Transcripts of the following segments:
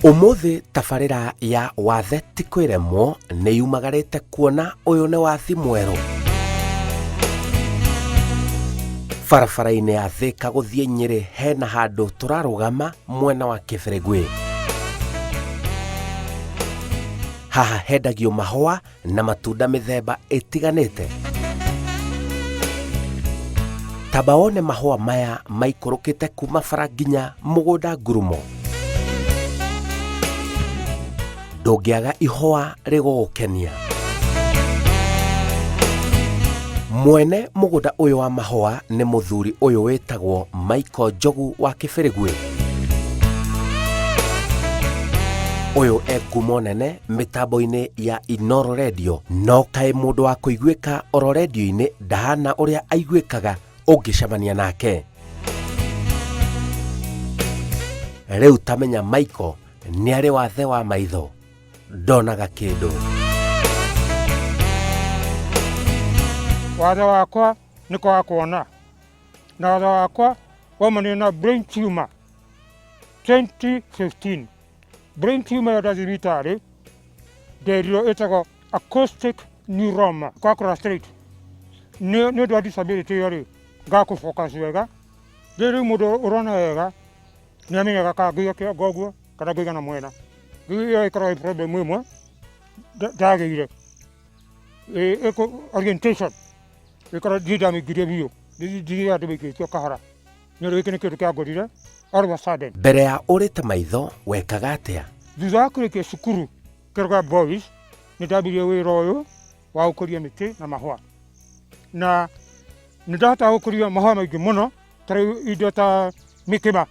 Umuthi tabarĩra ya wathe ti kwĩremwo nĩ yumagarĩte kuona ũyũ nĩ wathi mwerũ. Barabara-inĩ ya Thika gũthiĩ Nyĩrĩ hena handũ tũrarũgama mwena wa Kĩbĩrĩgwĩ. Haha hendagio mahũa na matunda mĩthemba ĩtiganĩte. Tamba wone mahũa maya maikũrũkĩte kuma bara nginya mũgũnda ngurumo. Ndũngĩaga ihũa rĩgũgũkenia. Mwene mũgũnda ũyũ wa mahũa nĩ mũthuri ũyũ wĩtagwo Michael Njogu wa Kĩbĩrĩgwĩ. Ũyũ ngumo nene mĩtambo-inĩ ya Inooro Radio, no kaĩ mũndũ wa kũiguĩka oro radio-inĩ ndahana ũrĩa aiguĩkaga ũngĩcemania nake. Rĩu tamenya Michael nĩ arĩ wathe wa maitho, ndonaga kĩndũ. Wathe wakwa nĩ kwa kuona, na wathe wakwa waumanire na brain tumor 2015. Brain tumor ya thibitarĩ nderirwo ĩtagwo acoustic neuroma kwa straight. Nĩ ũndũ wa disability ĩyo rĩ, ngakũfocus wega. Rĩu mũndũ ũrona wega nĩ amenyaga kana ngũiga kĩongo ũguo kana ngũiga na mwena. Ĩyo ĩkoragwo ĩ problem ĩmwe ndagĩire. Orientation ĩkoragwo ndindamĩngirie biũ, ndirĩa andũ maikĩtio kahara. Nĩ ũndũ gĩkĩ nĩ kĩndũ kĩangorire all of a sudden. Mbere ya ũrĩte maitho wekaga atĩa? Thutha wa kũrĩkia cukuru kĩrũga boys, nĩ ndambirie wĩra ũyũ wa gũkũria mĩtĩ na mahũa. Na nĩ ndahotaga gũkũria mahũa maingĩ mũno, ta rĩu indo ta mĩkĩma,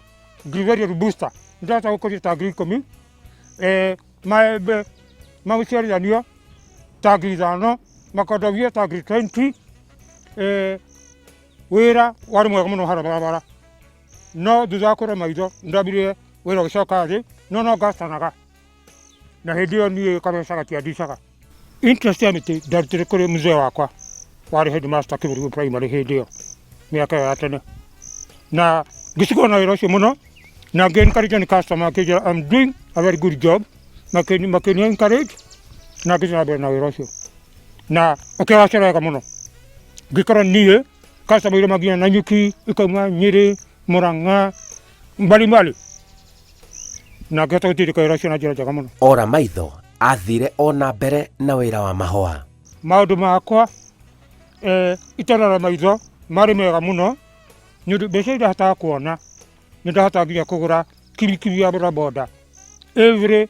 Greverial robusta, nĩ ndahotaga gũkũria ta ngiri 10, maembe ma gũciarithanio ta ngiri 5, makondobia ta ngiri 20. Wĩra warĩ mwega mũno harĩa barabara. No thutha wa kũrĩa maitho ndambirie wĩra ũgĩcoka thĩ, no ngacanaga. Na hĩndĩ ĩyo niĩ kabeca gatiandicaga. Interest ya mĩtĩ ndarutire kũrĩ mzee wakwa warĩ headmaster Kĩbĩrĩgwĩ primary hĩndĩ ĩyo, mĩaka ĩyo ya tene. Na ngĩcikwo na wĩra ũcio mũno, na ngĩ-encourage ni customer akĩnjĩra I'm doing a very good job, makĩni-encourage na ngĩthiĩ na mbere na wĩra ũcio. Na ũkĩgacĩra wega mũno. Ngĩkora niĩ customer iria maginya Nanyuki, ikauma Nyĩrĩ, Murang'a, mbalimbali. Na ngĩhota gũtindĩka wĩra ũcio na njĩra njega mũno. Ora maitho athire ona mbere na wĩra wa mahũa. Maũndũ makwa itarora maitho marĩ mega mũno, nĩ ũndũ mbeca ndahotaga kuona, nĩ ndahotaga nginya kũgũra kibikibi ya bodaboda. Every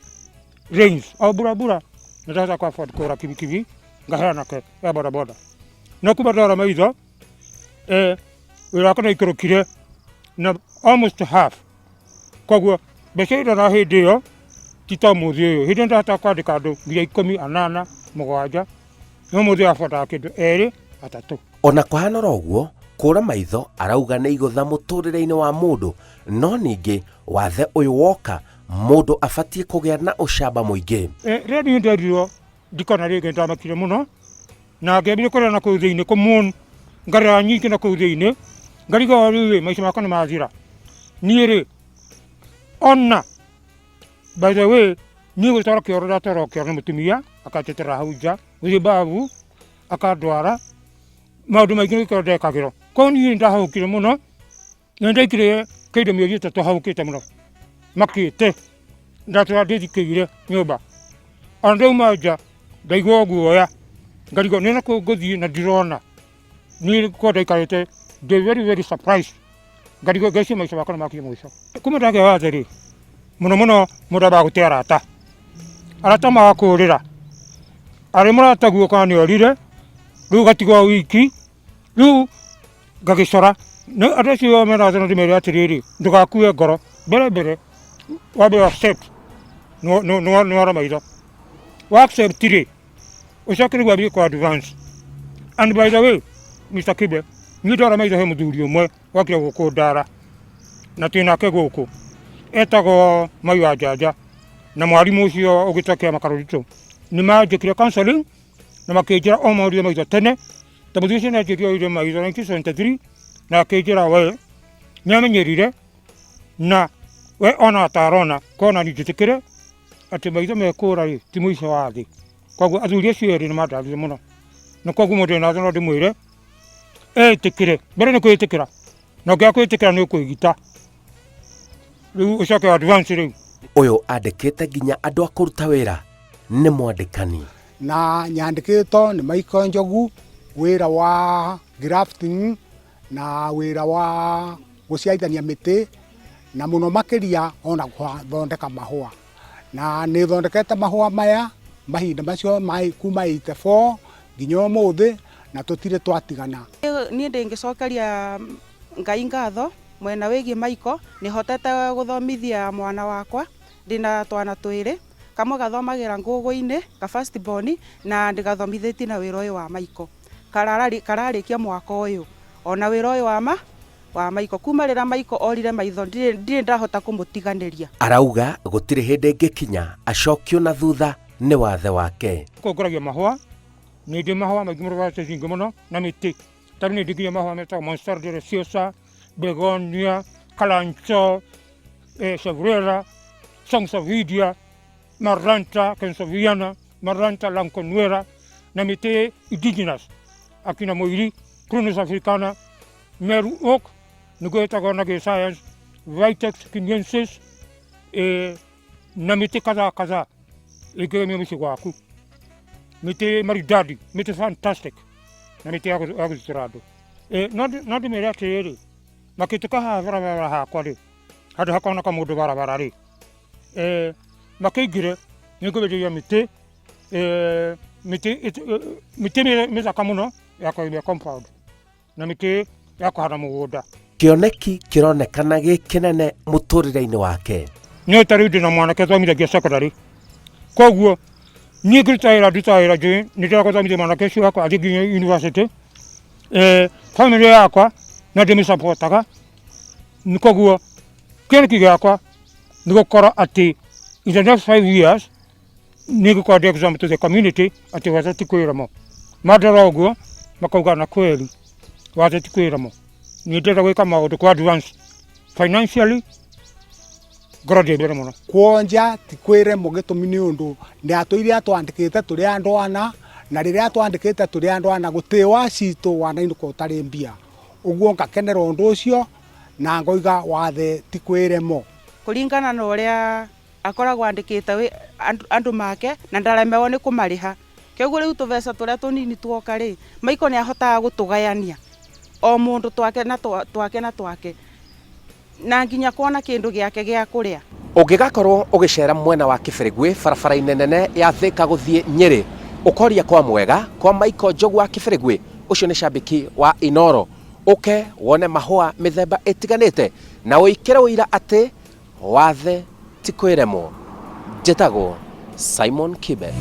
range o burabura nĩ ndahotaga ku afford kũgũra kibikibi ngaheana ke ya bodaboda. No kuma ndora maitho wĩra wakwa nĩ ikũrũkire na almost half. Koguo mbeca ndona hĩndĩ ĩyo ti ta mũthĩ ũyũ. Hĩndĩ ndahotaga kwandĩka andũ nginya 10, 8, 7, no mũthĩ abataraga kĩndũ 2, 3. Ona kũhana ũguo, kũra maitho arauga nĩ igũtha mũtũrĩre-inĩ wa mũndũ, no ningĩ wathe ũyũ woka mũndũ abatiĩ kũgĩa na ũcamba mũingĩ. Rĩrĩa niĩ nderirwo ndikona rĩngĩ ndamakire mũno, na ngĩambire kũrĩa na kũu thĩinĩ kũmũn ngarĩra nyingĩ na kũu thĩinĩ, ngariga rĩu maica makwa nĩ mathira. Niĩ rĩ, ona by the way niĩ gũtwara kĩoro ndatwarwo kĩoro nĩ mũtumia akanjetera hau nja gũthiĩ babu akandwara. Maũndũ maingĩ nĩkĩo ndekagĩrwo. Koguo niĩ ndahaũkire mũno, na ndaikire kĩndũ mĩeri 3 haũkĩte mũno makĩte. Ndatũra ndĩthikĩire nyũmba. Ona ndauma nja ndaigua guoya, ngarigwo nĩ nakũ ngũthiĩ na ndirona. Niĩ ko ndaikarĩte ndĩ very surprised. Ngarigwo ngeciria maica makwa nĩ makinya mũico. Kuma ndagĩa wathe rĩ, mũno mũno mũndũ ambaga gũte arata. Arata magakũrĩra. Arĩ mũrata guoka nĩ orire, rĩu gatigwo wiki, rĩu ngagĩcora. Andũ acio merathana ndĩmere atĩrĩrĩ, ndũgakue ngoro. Mbere wambe accept nĩ wara maitho. Wa accept rĩ, ũcoke rĩu wambie kwa advance. And by the way, Mr. Kibe, niĩ ndwara maitho he mũthuri ũmwe wakire gũkũ Ndara, na twĩnake gũkũ etagwo Mai wa Njanja, na mwarimũ ũcio ũgĩtwo Kĩama Karũritũ. Nĩ manjĩkire counseling na makĩnjĩra o maũndũ maitho tene. Ta mũthuri ũcio nĩanjĩrire oire maitho 1973 na akĩnjĩra we nĩ amenyerire na we ona atarona kona nijĩtĩkĩre atĩ maitho mekũra rĩ ti mũico wa thĩ. Koguo athuri acio erĩ nĩ mandathire mũno, na koguo mũndũ ena tha no ndĩmwĩre etĩkĩre. Mbere nĩ kwĩtĩkĩra, na ũngĩaga kwĩtĩkĩra nĩ ũkwĩgita. Rĩu ũcoke advance rĩu. Ũyũ andĩkĩte nginya andũ a kũruta wĩra nĩ mwandĩkani. Na nyandĩkĩtwo nĩ Michael Njogu, wĩra wa grafting na wĩra wa gũciarithania mĩtĩ, na mũno makĩria ona gũthondeka mahũa. Na nĩ thondekete mahũa maya mahinda macio kuma 84 nginya ũmũthĩ, na tũtirĩ twatigana. Niĩ ndĩngĩcokeria Ngai ngatho mwena wĩgiĩ Michael, nĩ hotete gũthomithia mwana wakwa, ndĩna twana twĩrĩ, kamwe gathomagĩra Ngũgũ-inĩ ka first born, na ndĩgathomithĩtie na wĩra ũyũ wa Michael. Kararĩkia mwaka ũyũ, ona wĩra ũyũ wa Michael, kuma rĩrĩa Michael orire maitho ndirĩ ndahota kũmũtiganĩria. Arauga gũtirĩ hĩndĩ ĩngĩkinya acokio na thutha nĩ wathe wake. Kũngũragia mahũa, nĩ ndĩ mahũa maingĩ mũno cingi mũno na mĩtĩ. Tarĩ nĩ ndĩ nginya mahũa metagwo Monstera Deliciosa, Begonia, Kalanchoe, Chevrolet, Sansevieria, Maranta Kensoviana, Maranta Lanconera, na mĩtĩ indigenous, akina Mũiri, Prunus Africana, Meru Oak, nĩguo ĩtagwo na gĩ-science, Vitex Chinensis, na mĩtĩ kadhaa ĩngĩgemia mũciĩ gwaku. Mĩtĩ maridadi, mĩtĩ fantastic, na mĩtĩ ya gũcitĩra andũ. No ndĩmere atĩrĩrĩ, makĩtuĩka haha barabara hakwa rĩ, handũ hakona kamũndũ barabara rĩ, makĩingĩre nĩ ngũbĩrĩria mĩtĩ mĩthaka mũno ya kũgemia compound, na mĩtĩ ya kũhanda mũgũnda. Kĩoneki kĩronekana gĩ kĩnene mũtũrĩre-inĩ wake. Niĩ ta rĩu ndĩna mwanake thomithagia secondary, koguo niĩ ngĩruta wĩra njũĩ nĩ ndĩrathomithia mwanake ũcio wakwa athiĩ nginya university. Family yakwa na ndĩmĩsupportaga, koguo kĩoneki gĩakwa nĩ gũkorwo atĩ in the next 5 years nĩ ngũkorwo ndĩ example to the community atĩ wathe ti kwĩramo. Mandora ũguo makauga na kweli wathe ti kwĩramo. Niĩ ndĩrenda gwĩka maũndũ kwa advance financially, ngorwo ndĩ mbere mũno. Kuonja ti kwĩremo gĩtũmi nĩ ũndũ nĩ atũire atwandĩkĩte tũrĩ andũ ana, na rĩrĩa atwandĩkĩte tũrĩ andũ ana gũtirĩ wa citũ wanainũka ũtarĩ mbia. Ũguo ngakenera ũndũ ũcio na ngoiga wathe ti kwĩremo. Kũringana na ũrĩa akoragwo andĩkĩte andũ make na ndaremewo nĩ kũmarĩha. Kĩoguo rĩu tũbeca tũrĩa tũnini tuoka rĩ, Michael nĩ ahotaga gũtũgayania o mũndũ twake na twake, na nginya kuona kĩndũ gĩake gĩa kũrĩa. Ũngĩgakorwo ũgĩcera mwena wa Kĩbĩrĩgwĩ barabara-inĩ nene ya Thĩka gũthiĩ Nyĩrĩ, ũkoria kwa mwega kwa Michael Njogu wa Kĩbĩrĩgwĩ, ũcio nĩ cambĩki wa Inoro. Ũke wone mahũa mĩthemba ĩtiganĩte na ũikĩre ũira atĩ wathe ti kwĩremwo. Njĩtagwo Simon Kibe.